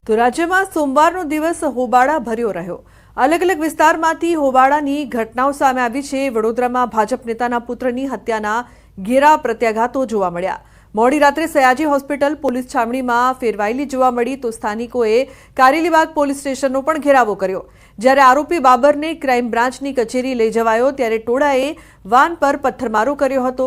તો રાજ્યમાં સોમવારનો દિવસ હોબાળા ભર્યો રહ્યો। અલગ અલગ વિસ્તારમાંથી હોબાળાની ઘટનાઓ સામે આવી છે। વડોદરામાં ભાજપ નેતાના પુત્રની હત્યાના ઘેરા પ્રત્યાઘાતો જોવા મળ્યા। મોડી રાત્રે સયાજી હોસ્પિટલ પોલીસ છાવણીમાં ફેરવાયેલી જોવા મળી તો સ્થાનિકોએ કારેલીબાગ પોલીસ સ્ટેશનનો પણ ઘેરાવો કર્યો। જ્યારે આરોપી બાબરને ક્રાઇમ બ્રાન્ચની કચેરી લઈ જવાયો ત્યારે ટોળાએ વાન પર પથ્થરમારો કર્યો હતો।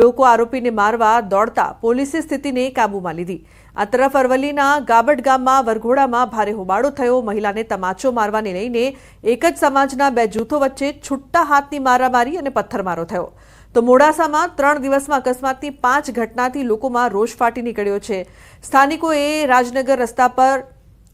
લોકો આરોપીને મારવા દોડતા પોલીસે સ્થિતિને કાબૂમાં લીધી। આ તરફ અરવલ્લીના ગાબડ ગામમાં વરઘોડામાં ભારે હોબાળો થયો। મહિલાને તમાચો મારવાને લઈને એક જ સમાજના બે જૂથો વચ્ચે છૂટા હાથની મારામારી અને પથ્થરમારો થયો। તો મોડાસામાં 3 દિવસમાં અકસ્માતની 5 ઘટનાથી લોકોમાં રોષ ફાટી નીકળ્યો છે। સ્થાનિકોએ રાજનગર રસ્તા પર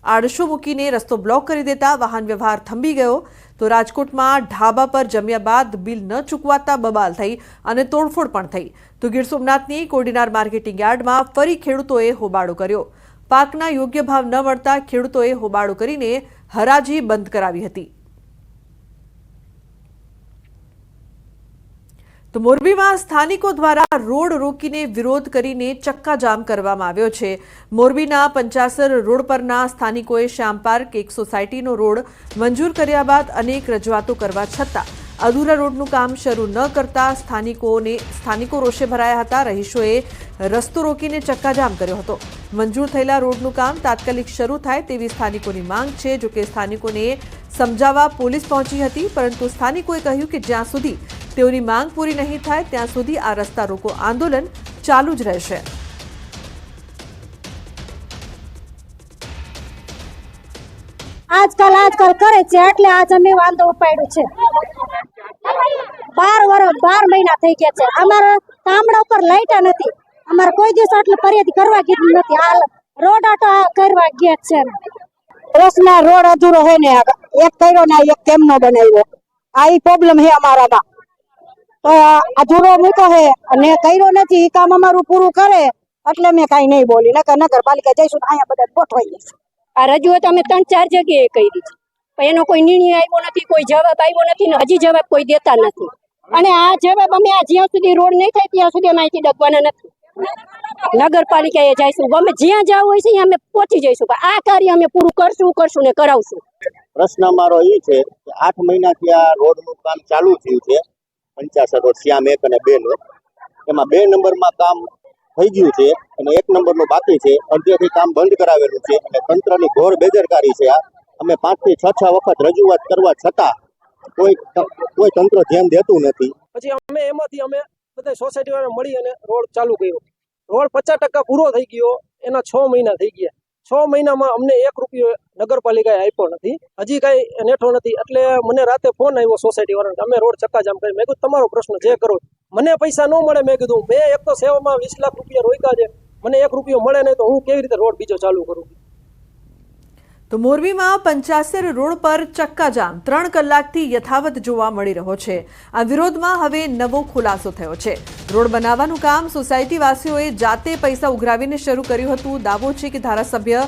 આડશો મૂકીને રસ્તો બ્લોક કરી દેતા વાહન વ્યવહાર થંભી ગયો। તો રાજકોટમાં ઢાબા પર જમ્યા બાદ બિલ ન ચૂકવાતા બબાલ થઈ અને તોડફોડ પણ થઈ। તો ગીર સોમનાથની કોડીનાર માર્કેટિંગ યાર્ડમાં ફરી ખેડૂતોએ હોબાળો કર્યો। પાકના યોગ્ય ભાવ ન મળતા ખેડૂતોએ હોબાળો કરીને હરાજી બંધ કરાવી હતી। તો મોરબીમાં સ્થાનિકો દ્વારા રોડ રોકીને વિરોધ કરીને ચક્કાજામ કરવામાં આવ્યો છે। મોરબીના પંચાસર રોડ પરના સ્થાનિકોએ શ્યામ પાર્ક એક સોસાયટીનો રોડ મંજૂર કર્યા બાદ અનેક રજૂઆતો કરવા છતાં અધૂરા રોડનું કામ શરૂ ન કરતા સ્થાનિકો રોષે ભરાયા હતા। રહીશોએ રસ્તો રોકીને ચક્કાજામ કર્યો હતો। મંજૂર થયેલા રોડનું કામ તાત્કાલિક શરૂ થાય તેવી સ્થાનિકોની માંગ છે। જોકે સ્થાનિકોને સમજાવવા પોલીસ પહોંચી હતી પરંતુ સ્થાનિકોએ કહ્યું કે જ્યાં સુધી તેઓની માંગ પૂરી નહીં થાય ત્યાં સુધી આ રસ્તા રોકો આંદોલન ચાલુ જ રહેશે। આજકાલ કરે છે એટલે આજ અમે વાંધો ઉપાડ્યો છે। 12 મહિના થઈ ગયા છે। અમારા ગામડા ઉપર લાઈટ નથી। અમારે કોઈ દિવસ આટલી ફરિયાદ કરવા ગઈ નથી। હાલ રોડ આટો કરવા ગયા છે। પ્રશ્ન રોડ અધૂરો હે ને એક કર્યો ને એક કેમ નો બનાવ્યો આ પ્રોબ્લેમ હે અમારામાં। તો અધૂરો મૂકો હે અને કર્યો નથી એ કામ અમારું પૂરું કરે એટલે મેં કાંઈ નહીં બોલી નગરપાલિકા જઈશું અહીંયા બધા ગોઠવાઈ જશે। આ રજૂઆત અમે 3-4 જગ્યાએ કરી છે પણ એનો કોઈ નિર્ણય આવ્યો નથી, કોઈ જવાબ આવ્યો નથી ને હજી જવાબ કોઈ દેતા નથી। અને આ જવાબ અમે જ્યાં સુધી રોડ નહીં થાય ત્યાં સુધી અમે અહીંથી ડગવાના નથી। નગરપાલિકાએ જઈશું અમે જ્યાં જવું હોય છે ત્યાં અમે પહોંચી જઈશું પણ આ કાર્ય અમે પૂરું કરશું ને કરાવશું। પ્રશ્ન અમારો એ છે કે 8 મહિનાથી આ રોડનું કામ ચાલુ થયું છે। 50 રોડ શ્યામ 1 અને 2 નો એમાં 2 નંબરમાં કામ થઈ ગયું છે અને 1 નંબરનું બાકી છે। અડધેથી કામ બંધ કરાવેલું છે અને તંત્રની ઘોર બેદરકારી છે। અમે 5 થી 6 વખત રજૂઆત કરવા છતાં કોઈ તંત્ર ધ્યાન દેતું નથી। પછી અમે બધા સોસાયટી વાળા મળી અને રોડ ચાલુ કર્યો। રોડ 50% પૂરો થઈ ગયો, એના 6 મહિના થઈ ગયા। 6 મહિનામાં અમને 1 રૂપિયો નગરપાલિકાએ આપ્યો નથી, હજી કાંઈ નેઠો નથી। એટલે મને રાતે ફોન આવ્યો સોસાયટી વાળાને, અમે રોડ ચક્કાજામ કરી। મેં કીધું તમારો પ્રશ્ન જે કરો, મને પૈસા ન મળે। મેં કીધું મેં એક તો સેવામાં 20 લાખ રૂપિયા રોક્યા છે, મને 1 રૂપિયો મળે નહીં તો હું કેવી રીતે રોડ બીજો ચાલુ કરું। તો મોરબીમાં પંચાસર રોડ પર ચક્કાજામ 3 કલાકથી યથાવત જોવા મળી રહ્યો છે। આ વિરોધમાં હવે નવો ખુલાસો થયો છે। રોડ બનાવવાનું કામ સોસાયટીવાસીઓએ જાતે પૈસા ઉઘરાવીને શરૂ કર્યું હતું। દાવો છે કે ધારાસભ્ય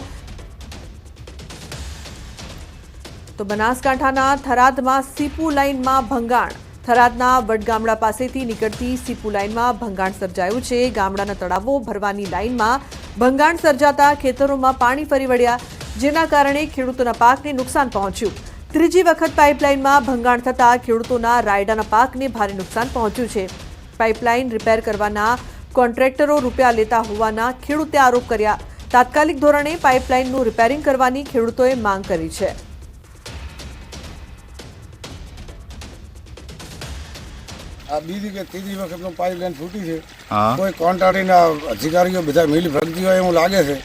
તો બનાસકાંઠાના થરાદમાં સીપુ લાઇનમાં ભંગાણ। થરાદના વડગામડા પાસેથી નીકળતી સીપુ લાઇનમાં ભંગાણ સર્જાયું છે। ગામડાના તળાવો ભરવાની લાઇનમાં ભંગાણ સર્જાતા ખેતરોમાં પાણી ફરી વળ્યા, જેના કારણે ખેડૂતોના પાકને નુકસાન પહોંચ્યું। ત્રીજી વખત પાઇપલાઇનમાં ભંગાણ થતાં ખેડૂતોના રાયડાના પાકને ભારે નુકસાન પહોંચ્યું છે। પાઇપલાઇન રિપેર કરવાના કોન્ટ્રાક્ટરો રૂપિયા લેતા હોવાના ખેડૂતે આરોપ કર્યા। તાત્કાલિક ધોરણે પાઇપલાઇનનું રિપેરિંગ કરવાની ખેડૂતોએ માંગ કરી છે। આ બીજી કે ત્રીજી વખતનો પાઇપલાઇન ફૂટી છે। કોઈ કોન્ટ્રાક્ટરના અધિકારીઓ બધા મિલી ભગતી હોય એવું લાગે છે।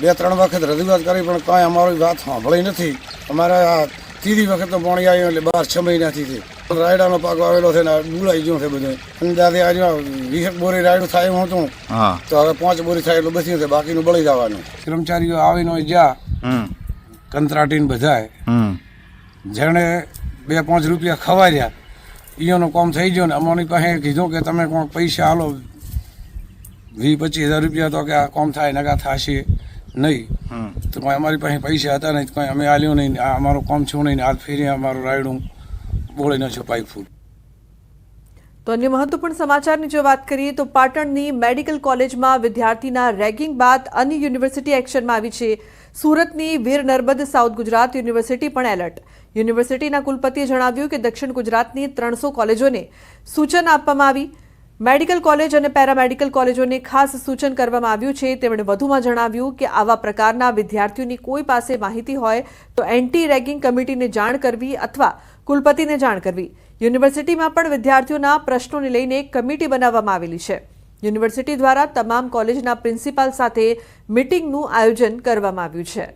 2-3 વખત રજૂઆત કરી પણ કાંઈ અમારી વાત સાંભળી નથી। અમારે આ ત્રીજી વખત તો પાણી આવ્યું એટલે 12-6 મહિનાથી છે। રાયડાનો પાક આવેલો છે ને ડૂલાઈ ગયો છે બધું। અંદાજે આજે 20 બોરી રાયડું થાય એવું હતું તો હવે 5 બોરી થાય એટલું બચ્યું છે, બાકીનું બળી જવાનું। કર્મચારીઓ આવીને જ્યાં કંત્રાટીને બધાય જેણે 2-5 રૂપિયા ખવાર્યા એનું કામ થઈ ગયો ને અમારી પાસે કીધું કે તમે કોઈ પૈસા હાલો 20-25 હજાર રૂપિયા તો કે આ કામ થાય નકા થશે નહીં। તો કોઈ અમારી પાસે પૈસા હતા નહીં, કંઈ અમે આલ્યું નહીં। આ અમારું કામ છું નહીં, હાથ ફેરી અમારું રાયડું બોળી નાખ્યું પાઇપ ફૂટ। તો અન્ય મહત્વપૂર્ણ સમાચારની જો વાત કરીએ તો પાટણની મેડિકલ કોલેજમાં વિદ્યાર્થીના રેગિંગ બાદ અન્ય યુનિવર્સિટી એક્શનમાં આવી છે. સુરતની વીર નર્મદ સાઉથ ગુજરાત યુનિવર્સિટી પણ એલર્ટ. યુનિવર્સિટીના કુલપતિએ જણાવ્યું કે દક્ષિણ ગુજરાતની 300 કોલેજોને સૂચન આપવામાં આવી. મેડિકલ કોલેજ અને પેરામેડિકલ કોલેજોને ખાસ સૂચન કરવામાં આવ્યું છે. તેમણે વધુમાં જણાવ્યું કે આવા પ્રકારના વિદ્યાર્થીઓની કોઈ પાસે માહિતી હોય તો એન્ટી રેગિંગ કમિટીને જાણ કરવી અથવા કુલપતિને જાણ કરવી. યુનિવર્સિટીમાં પણ વિદ્યાર્થીઓના પ્રશ્નોને લઈને એક કમિટી બનાવવામાં આવેલી છે. યુનિવર્સિટી દ્વારા તમામ કોલેજના પ્રિન્સિપાલ સાથે મીટિંગનું આયોજન કરવામાં આવ્યું છે.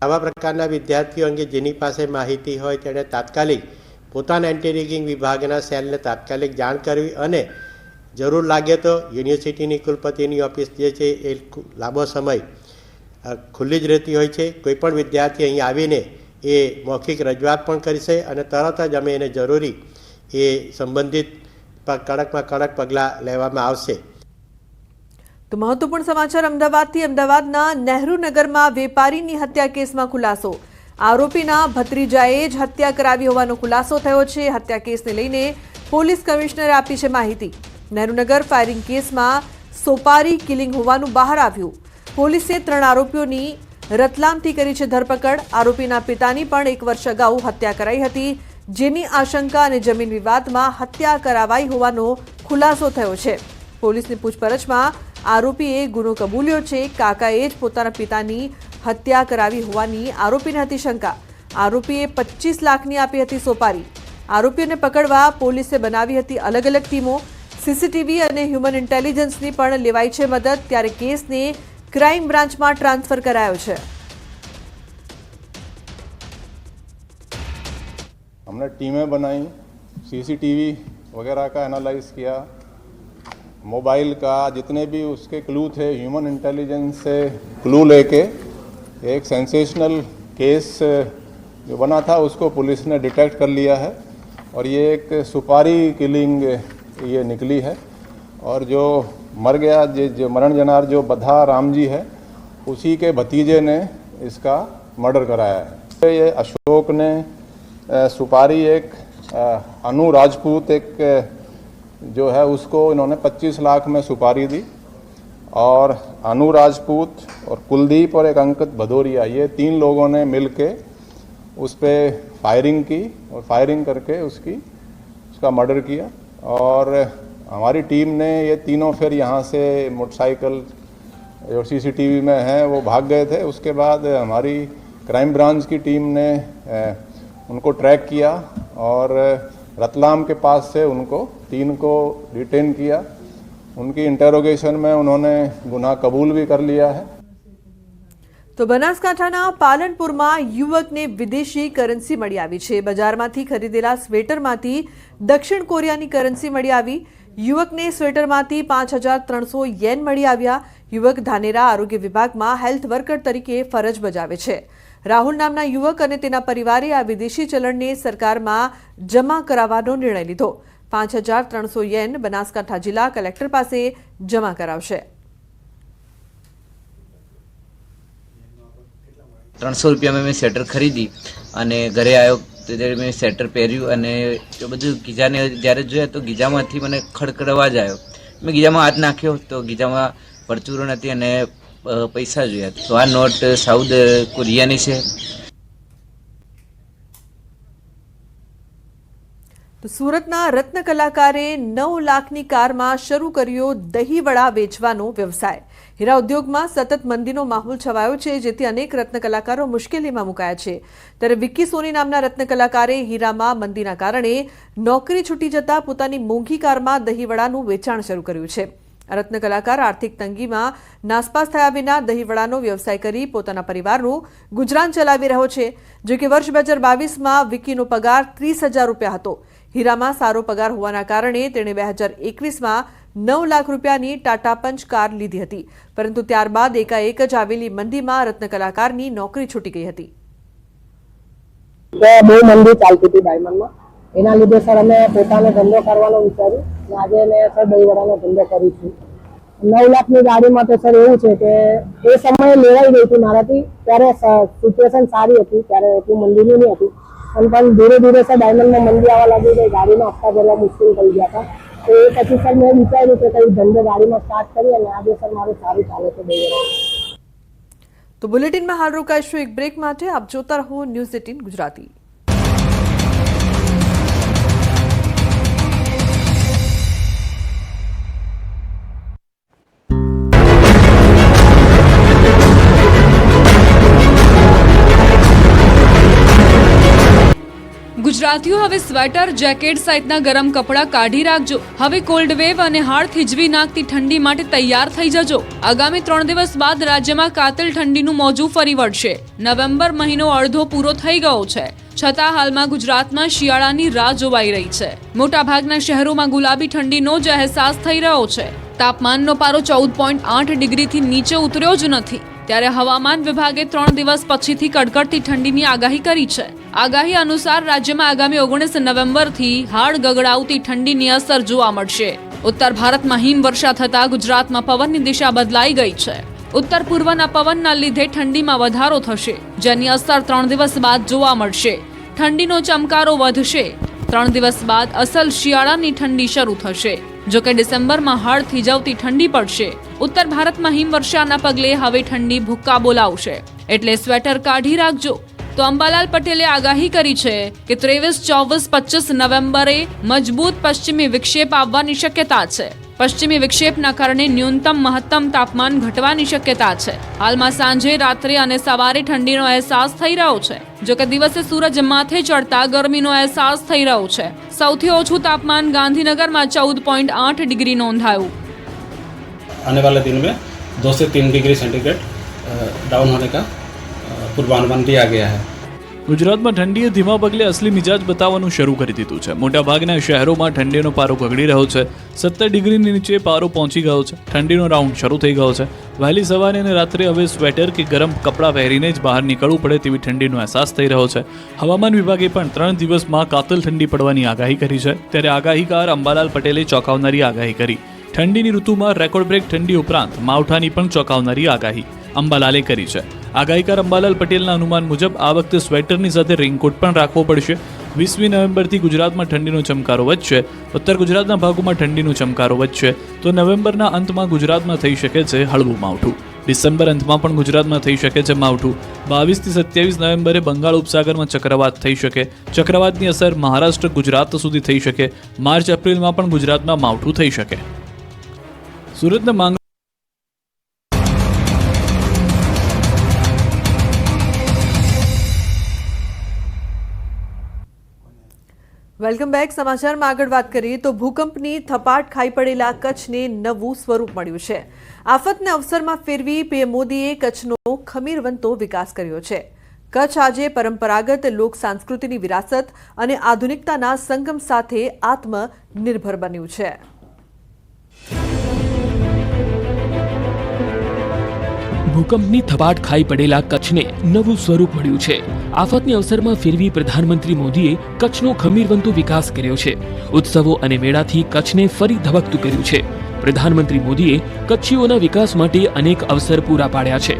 આવા પ્રકારના વિદ્યાર્થીઓ અંગે જેની પાસે માહિતી હોય તેણે તાત્કાલિક પોતાના એન્ટી રેગિંગ વિભાગના સેલને તાત્કાલિક જાણ કરવી અને જરૂર લાગે તો યુનિવર્સિટીની કુલપતિની ઓફિસ જે છે એ લાંબો સમય ખુલ્લી જ રહેતી હોય છે. કોઈપણ વિદ્યાર્થી અહીં આવીને એ મૌખિક રજૂઆત પણ કરશે અને તરત જ અમે એને જરૂરી એ સંબંધિત કડકમાં કડક પગલાં લેવામાં આવશે. તો મહત્વપૂર્ણ સમાચાર અમદાવાદથી. અમદાવાદના નહેરુ નગરમાં વેપારીની હત્યા કેસમાં ખુલાસો. આરોપીના ભત્રીજાએ જ હત્યા કરાવી હોવાનો ખુલાસો થયો છે. હત્યા કેસને લઈને પોલીસ કમિશનરે આપી છે માહિતી. નહેરુનગર ફાયરિંગ કેસમાં સોપારી કિલિંગ હોવાનું બહાર આવ્યું. પોલીસે 3 આરોપીઓની રતલામથી કરી છે ધરપકડ. આરોપીના પિતાની પણ 1 વર્ષ અગાઉ હત્યા કરાઈ હતી, જેની આશંકા અને જમીન વિવાદમાં હત્યા કરાવાઈ હોવાનો ખુલાસો થયો છે. પોલીસની પૂછપરછમાં આરોપીએ ગુનો કબૂલ્યો છે. કાકાએ જ પોતાના પિતાની હત્યા કરાવી હોવાની આરોપીને હતી શંકા. આરોપીએ 25 લાખની આપી હતી સોપારી. આરોપીઓને પકડવા પોલીસે બનાવી હતી અલગ અલગ ટીમો. સીસીટીવી અને હ્યુમન ઇન્ટેલિજન્સની પણ લેવાઈ છે મદદ. ત્યારે કેસને क्राइम ब्रांच में ट्रांसफर करायो है. हमने टीमें बनाई, सीसीटीवी वगैरह का एनालाइज किया, मोबाइल का जितने भी उसके क्लू थे ह्यूमन इंटेलिजेंस से क्लू लेके एक सेंसेशनल केस जो बना था उसको पुलिस ने डिटेक्ट कर लिया है और ये एक सुपारी किलिंग ये निकली है और जो मर गया जो मरण जनार जो बधा राम जी है उसी के भतीजे ने इसका मर्डर कराया है. ये अशोक ने सुपारी एक अनु राजपूत एक जो है उसको इन्होंने 25 लाख में सुपारी दी और अनु राजपूत और कुलदीप और एक अंकित भदौरिया ये 3 लोगों ने मिलके उस पर फायरिंग की और फायरिंग करके उसका मर्डर किया और हमारी टीम ने ये तीनों फिर यहाँ से मोटरसाइकिल जो सीसीटीवी में है वो भाग गए थे. उसके बाद हमारी क्राइम ब्रांच की टीम ने उनको ट्रैक किया और रतलाम के पास से उनको 3 को डिटेन किया. उनकी इंटेरोगेशन में उन्होंने गुनाह कबूल भी कर लिया है. તો બનાસકાંઠાના પાલનપુરમાં યુવકને વિદેશી કરન્સી મળી આવી છે. બજારમાંથી ખરીદેલા સ્વેટરમાંથી દક્ષિણ કોરિયાની કરન્સી મળી આવી. યુવકને સ્વેટરમાંથી 5300 યેન મળી આવ્યા. યુવક ધાનેરા આરોગ્ય વિભાગમાં હેલ્થ વર્કર તરીકે ફરજ બજાવે છે. રાહુલ નામના યુવક અને તેના પરિવારે આ વિદેશી ચલણને સરકારમાં જમા કરાવવાનો નિર્ણય લીધો. 5300 યેન બનાસકાંઠા જિલ્લા કલેક્ટર પાસે જમા કરાવશે. 300 રૂપિયા મેં સ્વેટર ખરીદી અને ઘરે આવ્યો ત્યારે મેં સ્વેટર પહેર્યું અને એ બધું ગીજાને જ્યારે જોયા તો ગીજામાંથી મને ખડખડ અવાજ આવ્યો. મેં ગીજામાં હાથ નાખ્યો તો ગીજામાં પરચુરણ હતી અને પૈસા જોયા તો આ નોટ સાઉથ કોરિયાની છે. તો સુરતના રત્ન કલાકારે 9 લાખની કારમાં શરૂ કર્યો દહીંવડા વેચવાનો વ્યવસાય. હીરા ઉદ્યોગમાં સતત મંદીનો માહોલ છવાયો છે, જેથી અનેક રત્ન કલાકારો મુશ્કેલીમાં મુકાયા છે. ત્યારે વિક્કી સોની નામના રત્ન કલાકારે હીરામાં મંદીના કારણે નોકરી છૂટી જતા પોતાની મોંઘી કારમાં દહીંવડાનું વેચાણ શરૂ કર્યું છે. રત્ન કલાકાર આર્થિક તંગીમાં નાસપાસ થયા વિના દહીંવડાનો વ્યવસાય કરી પોતાના પરિવારનું ગુજરાન ચલાવી રહ્યો છે. જો કે વર્ષ 2022માં વિક્કીનો પગાર 30,000 રૂપિયા હતો. હીરામાં સારો પગાર હોવાના કારણે તેણે 2021માં 9 લાખ રૂપિયાની ટાટા પંચ કાર લીધી હતી, પરંતુ ત્યારબાદ એકાએક જ આવેલી મંદીમાં રત્ન કલાકારની નોકરી છૂટી ગઈ હતી. બહુ મંદી ચાલતી હતી ડાયમંડમાં. એના લીધે સર અમે પોતાનો ધંધો કરવાનો વિચાર્યું અને આજે મેં સર દહીંવડાનો ધંધો કરું છું. 9 લાખની ગાડીમાં તો સર એવું છે કે એ સમયે લેવાઈ ગઈ હતી મારાથી. ત્યારે સિચ્યુએશન સારી હતી, ત્યારે એટલું મંદીની નહીં હતી. પણ ધીરે ધીરે સર ડાયમંડમાં મંદી આવવા લાગી ગઈ, ગાડીનો હપ્તા ભરવા મુશ્કેલ થઈ ગયા હતા. તો એ પછી સર મેં વિચાર્યું કે કંઈ ધંધો ગાડીમાં સ્ટાર્ટ કરી અને આજે સર મારું સારું ચાલે છે 2 વર્ષ. તો બુલેટિનમાં હાલ રોકાઈશું એક બ્રેક માટે. આપ જોતા રહો ન્યૂઝ 18 ગુજરાતી. ગુજરાતીઓ હવે સ્વેટર, જેકેટ સહિતના ગરમ કપડાં કાઢી રાખજો. હવે કોલ્ડ વેવ અને હાડ થીજવી નાખતી ઠંડી માટે તૈયાર થઈ જજો. આગામી 3 દિવસ બાદ રાજ્યમાં કાતિલ ઠંડીનું મોજું ફરી વળશે. નવેમ્બર મહિનો અડધો પૂરો થઈ ગયો છે, છતાં હાલમાં ગુજરાતમાં શિયાળાની રાહ જોવાઈ રહી છે. મોટાભાગના શહેરોમાં ગુલાબી ઠંડીનો જ અહેસાસ થઈ રહ્યો છે. તાપમાનનો પારો 14.8 ડિગ્રીથી નીચે ઉતર્યો જ નથી. ત્યારે હવામાન વિભાગે 3 દિવસ પછીથી કડકડતી ઠંડીની આગાહી કરી છે. આગાહી અનુસાર રાજ્યમાં આગામી 19 નવેમ્બરથી હાડ ગગડાવતી ઠંડીની અસર જોવા મળશે. ઉત્તર ભારતમાં હિમવર્ષા થતા ગુજરાતમાં પવનની દિશા બદલાઈ ગઈ છે. ઉત્તર પૂર્વના પવનના લીધે ઠંડીમાં વધારો થશે, જેની અસર 3 દિવસ બાદ જોવા મળશે. ઠંડીનો ચમકારો વધશે. 3 દિવસ બાદ અસલ શિયાળાની ઠંડી શરૂ થશે. જો કે ડિસેમ્બરમાં હાડ થીજવતી ઠંડી પડશે. ઉત્તર ભારતમાં હિમવર્ષાના પગલે હવે ઠંડી ભૂક્કા બોલાવશે, એટલે સ્વેટર કાઢી રાખજો. તો અંબાલાલ પટેલે આગાહી કરી છે કે 23, 24, 25 નવેમ્બરે મજબૂત પશ્ચિમી વિક્ષેપ આવવાની શક્યતા છે. પશ્ચિમી વિક્ષેપના કારણે ન્યૂનતમ મહત્તમ તાપમાન ઘટવાની શક્યતા છે. હાલમાં સાંજે, રાત્રે અને સવારે ઠંડીનો અહેસાસ થઈ રહ્યો છે. જો કે દિવસે સૂરજ માથે ચડતા ગરમીનો અહેસાસ થઈ રહ્યો છે. સૌથી ઓછું તાપમાન ગાંધીનગરમાં 14.8 ડિગ્રી નોંધાયું. आने वाले दिन में 2 से 3 डिग्री सेंटीग्रेड डाउन होने का पूर्वानुमान दिया गया है. ગુજરાતમાં ઠંડીએ ધીમા પગલે અસલી મિજાજ બતાવવાનું શરૂ કરી દીધું છે. મોટાભાગના શહેરોમાં ઠંડીનો પારો ગગડી રહ્યો છે. 17 ડિગ્રીની નીચે પારો પહોંચી ગયો છે. ઠંડીનો રાઉન્ડ શરૂ થઈ ગયો છે. વહેલી સવારે અને રાત્રે હવે સ્વેટર કે ગરમ કપડાં પહેરીને જ બહાર નીકળવું પડે તેવી ઠંડીનો અહેસાસ થઈ રહ્યો છે. હવામાન વિભાગે પણ 3 દિવસમાં કાતિલ ઠંડી પડવાની આગાહી કરી છે. ત્યારે આગાહીકાર અંબાલાલ પટેલે ચોંકાવનારી આગાહી કરી. ઠંડીની ઋતુમાં રેકોર્ડ બ્રેક ઠંડી ઉપરાંત માવઠાની પણ ચોંકાવનારી આગાહી અંબાલાલે કરી છે. આગાહીકાર અંબાલાલ પટેલના અનુમાન મુજબ આ વખતે સ્વેટરની સાથે રેઇનકોટ પણ રાખવો પડશે. 20મી નવેમ્બરથી ગુજરાતમાં ઠંડીનો ચમકારો વધશે. ઉત્તર ગુજરાતના ભાગોમાં ઠંડીનો ચમકારો વધશે. તો નવેમ્બરના અંતમાં ગુજરાતમાં થઈ શકે છે હળવું માવઠું. ડિસેમ્બર અંતમાં પણ ગુજરાતમાં થઈ શકે છે માવઠું. 22 થી 27 નવેમ્બરે બંગાળ ઉપસાગરમાં ચક્રવાત થઈ શકે. ચક્રવાતની અસર મહારાષ્ટ્ર, ગુજરાત સુધી થઈ શકે. માર્ચ એપ્રિલમાં પણ ગુજરાતમાં માવઠું થઈ શકે. સુરતના માંગ વેલકમ બેક. સમાચારમાં આગળ વાત કરીએ તો ભૂકંપની થપાટ ખાઈ પડેલા કચ્છને નવું સ્વરૂપ મળ્યું છે. આફતને અવસરમાં ફેરવી પીએમ મોદીએ કચ્છનો ખમીરવંતો વિકાસ કર્યો છે. કચ્છ આજે પરંપરાગત લોક સંસ્કૃતિની વિરાસત અને આધુનિકતાના સંગમ સાથે આત્મનિર્ભર બન્યું છે. ભૂકંપની થપાટ ખાઈ પડેલા કચ્છને નવું સ્વરૂપ મળ્યું છે. આફતની અવસરમાં ફેરવી પ્રધાનમંત્રી મોદીએ કચ્છનો ખમીરવંતો વિકાસ કર્યો છે. ઉત્સવો અને મેળાથી કચ્છને ફરી ધબકતું કર્યું છે. પ્રધાનમંત્રી મોદીએ કચ્છીઓના વિકાસ માટે અનેક અવસર પૂરા પાડ્યા છે.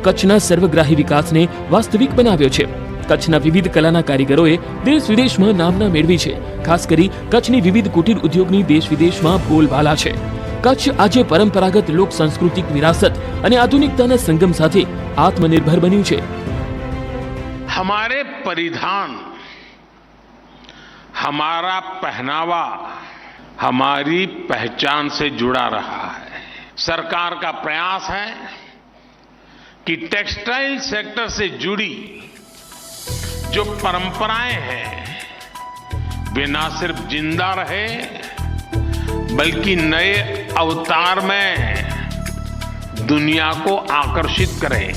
કચ્છના સર્વગ્રાહી વિકાસને વાસ્તવિક બનાવ્યો છે. કચ્છના વિવિધ કલાના કારીગરોએ દેશ વિદેશમાં નામના મેળવી છે. ખાસ કરી કચ્છની વિવિધ કુટીર ઉદ્યોગની દેશ વિદેશમાં બોલબાલા છે. કચ્છ આજે પરંપરાગત લોક સાંસ્કૃતિક વિરાસત અને આધુનિકતાના સંગમ સાથે આત્મનિર્ભર બન્યું છે. हमारे परिधान, हमारा पहनावा हमारी पहचान से जुड़ा रहा है. सरकार का प्रयास है कि टेक्सटाइल सेक्टर से जुड़ी जो परंपराएं हैं वे ना सिर्फ जिंदा रहे बल्कि नए अवतार में दुनिया को आकर्षित करें.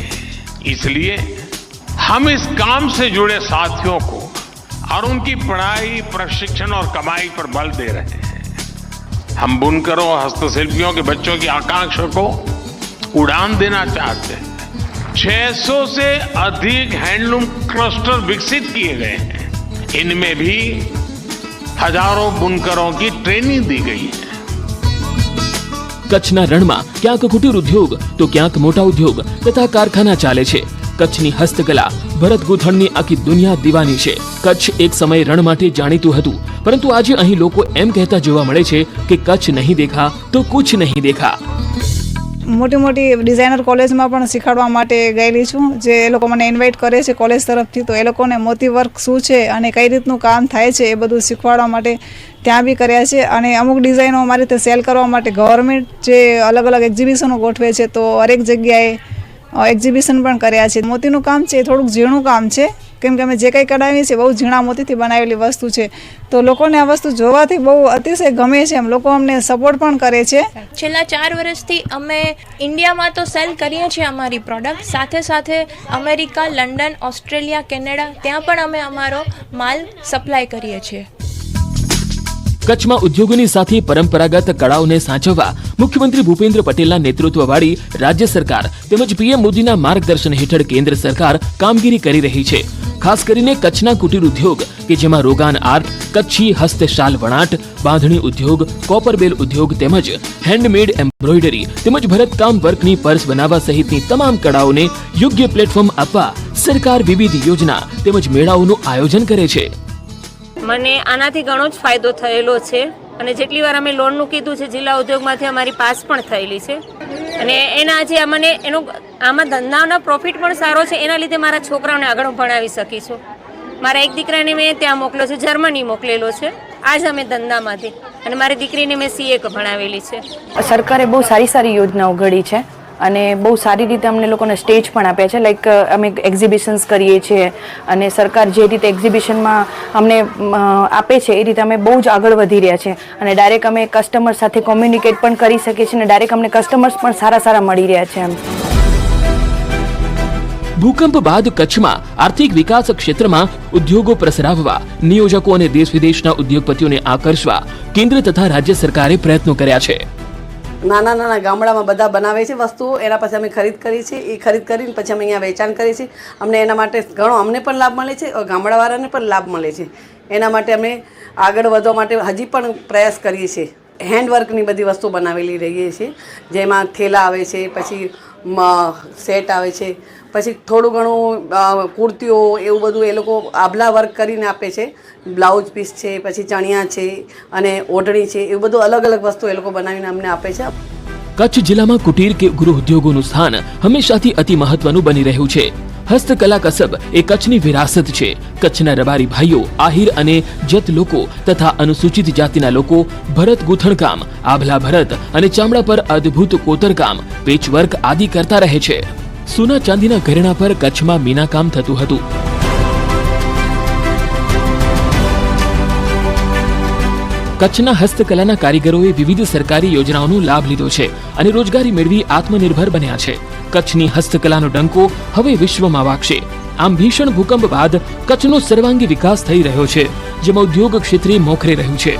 इसलिए हम इस काम से जुड़े साथियों को और उनकी पढ़ाई, प्रशिक्षण और कमाई पर बल दे रहे हैं. हम बुनकरों और हस्तशिल्पियों के बच्चों की आकांक्षा को उड़ान देना चाहते हैं. 600 से अधिक हैंडलूम क्लस्टर विकसित किए गए हैं. इनमें भी हजारों बुनकरों की ट्रेनिंग दी गई है. કચ્છના રણમાં ક્યાંક કુટીર ઉદ્યોગ તો ક્યાંક મોટા ઉદ્યોગ તથા કારખાના ચાલે છે. કચ્છની હસ્તકલા ભરત ગૂંથણની આખી દુનિયા દીવાની છે. કચ્છ એક સમય રણ માટે જાણીતું હતું, પરંતુ આજે અહીં લોકો એમ કહેતા જોવા મળે છે કે કચ્છ નહીં દેખા તો કુછ નહીં દેખા. મોટી મોટી ડિઝાઇનર કોલેજમાં પણ શીખવાડવા માટે ગયેલી છું. જે એ લોકો મને ઇન્વાઇટ કરે છે કોલેજ તરફથી, તો એ લોકોને મોતી વર્ક શું છે અને કઈ રીતનું કામ થાય છે એ બધું શીખવાડવા માટે ત્યાં બી કર્યા છે. અને અમુક ડિઝાઇનો અમારી રીતે સેલ કરવા માટે ગવર્મેન્ટ જે અલગ અલગ એક્ઝિબિશનો ગોઠવે છે, તો હરેક જગ્યાએ એક્ઝિબિશન પણ કર્યા છે. મોતીનું કામ છે એ થોડુંક ઝીણું કામ છે, કેમ કે અમે જે કંઈ કઢાવીએ છીએ બહુ ઝીણા મોતીથી બનાવેલી વસ્તુ છે. તો લોકોને આ વસ્તુ જોવાથી બહુ અતિશય ગમે છે. એમ લોકો અમને સપોર્ટ પણ કરે છે. છેલ્લા 4 વર્ષથી અમે ઇન્ડિયામાં તો સેલ કરીએ છીએ અમારી પ્રોડક્ટ, સાથે સાથે અમેરિકા, લંડન, ઓસ્ટ્રેલિયા, કેનેડા ત્યાં પણ અમે અમારો માલ સપ્લાય કરીએ છીએ. કચ્છમાં ઉદ્યોગોની સાથે પરંપરાગત કળાઓને સાચવવા મુખ્યમંત્રી ભૂપેન્દ્ર પટેલના નેતૃત્વવાળી રાજ્ય સરકાર તેમજ પીએમ મોદીના માર્ગદર્શન હેઠળ કેન્દ્ર સરકાર કામગીરી કરી રહી છે. ખાસ કરીને કચ્છના કુટીર ઉદ્યોગ કે જેમાં રોગાન આર્ટ, કચ્છી હસ્તશાલ વણાટ, બાંધણી ઉદ્યોગ, કોપરબેલ ઉદ્યોગ તેમજ હેન્ડમેડ એમ્બ્રોઇડરી તેમજ ભરતકામ વર્કની પર્સ બનાવવા સહિતની તમામ કળાઓને યોગ્ય પ્લેટફોર્મ આપવા સરકાર વિવિધ યોજના તેમજ મેળાઓનું આયોજન કરે છે. મને આનાથી ઘણો જ ફાયદો થયેલો છે અને જેટલી વાર અમે લોનનું કીધું છે જિલ્લા ઉદ્યોગમાંથી અમારી પાસ પણ થયેલી છે અને એના આજે અમને એનો આમાં ધંધાનો પ્રોફિટ પણ સારો છે. એના લીધે મારા છોકરાઓને આગળ ભણાવી શકી છું. મારા એક દીકરાને મેં ત્યાં મોકલ્યો છે, જર્મની મોકલેલો છે આજ અમે ધંધામાંથી, અને મારી દીકરીને મેં CA ભણાવેલી છે. સરકારે બહુ સારી યોજનાઓ ઘડી છે અને બહુ સારી રીતે અમને લોકોને સ્ટેજ પણ આપ્યા છે. લાઈક અમે એક્ઝિબિશન્સ કરીએ છીએ અને સરકાર જે રીતે એક્ઝિબિશનમાં અમને આપે છે એ રીતે અમે બહુ જ આગળ વધી રહ્યા છીએ અને ડાયરેક્ટ અમે કસ્ટમર સાથે કોમ્યુનિકેટ પણ કરી શકીએ છીએ અને ડાયરેક્ટ અમને કસ્ટમર્સ પણ સારા મળી રહ્યા છે. ભૂકંપ બાદ કચ્છમાં આર્થિક વિકાસ ક્ષેત્રમાં ઉદ્યોગો પ્રસરાવવા, નિયોજકો અને દેશ વિદેશના ઉદ્યોગપતિઓને આકર્ષવા કેન્દ્ર તથા રાજ્ય સરકારે પ્રયત્નો કર્યા છે. નાના ગામડામાં બધા બનાવે છે વસ્તુઓ, એના પછી અમે ખરીદ કરી છે. એ ખરીદ કરીને પછી અમે અહીંયા વેચાણ કરીએ છીએ. અમને એના માટે ઘણો અમને પણ લાભ મળે છે, ગામડાવાળાને પણ લાભ મળે છે. એના માટે અમે આગળ વધવા માટે હજી પણ પ્રયાસ કરીએ છીએ. હેન્ડવર્કની બધી વસ્તુ બનાવેલી રહીએ છીએ, જેમાં થેલા આવે છે, પછી સેટ આવે છે, પછી થોડું ઘણું કુર્તીઓ એવું બધું એ લોકો આભલા વર્ક કરીને આપે છે. બ્લાઉઝ પીસ છે, પછી ચણિયા છે અને ઓઢણી છે, એવું બધું અલગ અલગ વસ્તુ એ લોકો બનાવીને અમને આપે છે. કચ્છ જિલ્લામાં કુટીર કે ગૃહ ઉદ્યોગોનું સ્થાન હંમેશાથી અતિ મહત્વનું બની રહ્યું છે. હસ્તકલા કસબ એ કચ્છની વિરાસત છે. કચ્છના રબારી ભાઈઓ, આહિર અને જત લોકો તથા અનુસૂચિત જાતિના લોકો ભરત ગૂંથણકામ, આભલા ભરત અને ચામડા પર અદ્ભુત કોતરકામ, પેચવર્ક આદિ કરતા રહે છે. સોના ચાંદીના ઘરેણા પર કચ્છમાં મીનાકામ થતું હતું. કચ્છના હસ્તકલાના કારીગરોએ વિવિધ સરકારી યોજનાઓનો લાભ લીધો છે અને રોજગારી મેળવી આત્મનિર્ભર બન્યા છે. કચ્છની હસ્તકલાનો ડંકો હવે વિશ્વમાં વાગશે. આમ ભીષણ ભૂકંપ બાદ કચ્છનો સર્વાંગી વિકાસ થઈ રહ્યો છે, જેમાં ઉદ્યોગ ક્ષેત્રે મોખરે રહ્યું છે.